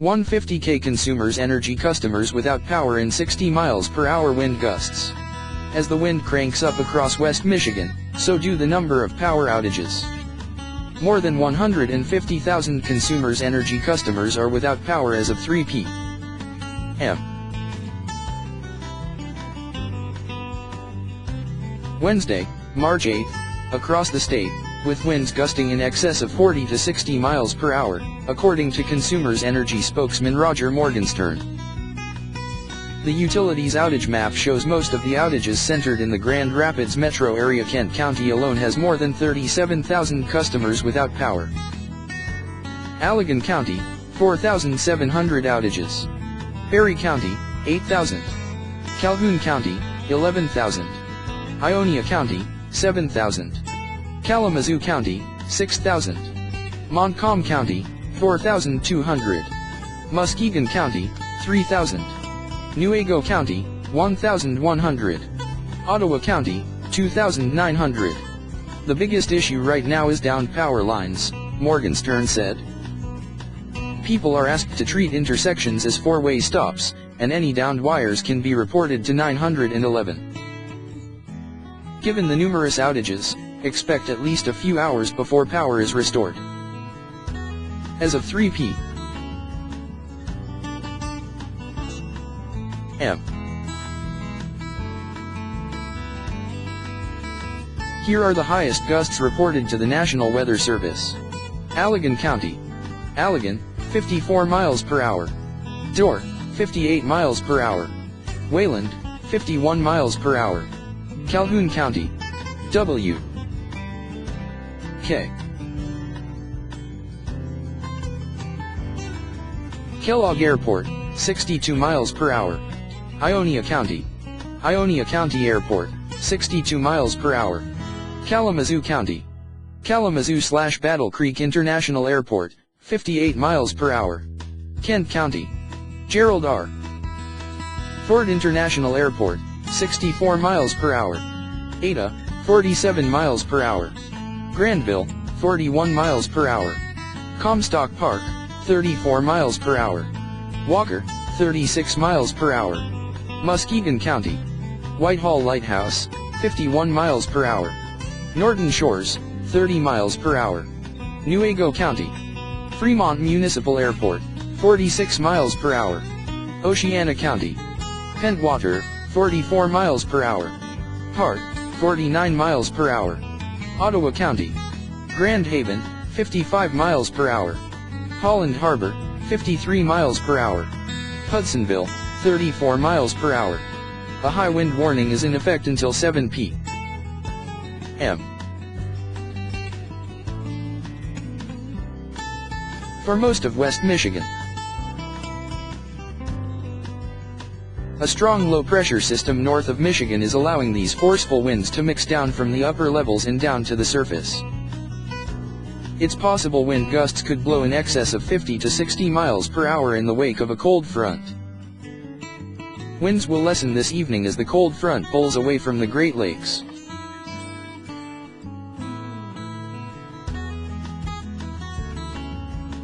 150K consumers energy customers without power in 60 miles per hour wind gusts. As the wind cranks up across West Michigan, so do the number of power outages. More than 150,000 consumers energy customers are without power as of 3 p.m. Wednesday, March 8, across the state, with winds gusting in excess of 40 to 60 miles per hour, according to Consumers Energy spokesman Roger Morgenstern. The utility's outage map shows most of the outages centered in the Grand Rapids metro area. Kent County alone has more than 37,000 customers without power. Allegan County, 4,700 outages. Perry County, 8,000. Calhoun County, 11,000. Ionia County, 7,000. Kalamazoo County, 6,000. Montcalm County, 4,200. Muskegon County, 3,000. Newaygo County, 1,100. Ottawa County, 2,900. The biggest issue right now is downed power lines, Morgenstern said. People are asked to treat intersections as four-way stops, and any downed wires can be reported to 911. Given the numerous outages, expect at least a few hours before power is restored. As of 3 p.m. Here are the highest gusts reported to the National Weather Service. Allegan County. Allegan, 54 miles per hour. Dorr, 58 miles per hour. Wayland, 51 miles per hour. Calhoun County. W. K. Kellogg Airport, 62 miles per hour. Ionia County. Ionia County Airport, 62 miles per hour. Kalamazoo County. Kalamazoo/Battle Creek International Airport, 58 miles per hour. Kent County. Gerald R. Ford International Airport, 64 miles per hour. Ada, 47 miles per hour. Granville, 41 miles per hour. Comstock Park, 34 miles per hour. Walker, 36 miles per hour. Muskegon County. Whitehall Lighthouse, 51 miles per hour. Norton Shores, 30 miles per hour. Newaygo County. Fremont Municipal Airport, 46 miles per hour. Oceana County. Pentwater, 44 miles per hour. Hart, 49 miles per hour. Ottawa County. Grand Haven, 55 miles per hour. Holland Harbor, 53 miles per hour. Hudsonville, 34 miles per hour. A high wind warning is in effect until 7 p.m. for most of West Michigan. A strong low-pressure system north of Michigan is allowing these forceful winds to mix down from the upper levels and down to the surface. Its possible wind gusts could blow in excess of 50 to 60 miles per hour in the wake of a cold front. Winds will lessen this evening as the cold front pulls away from the Great Lakes.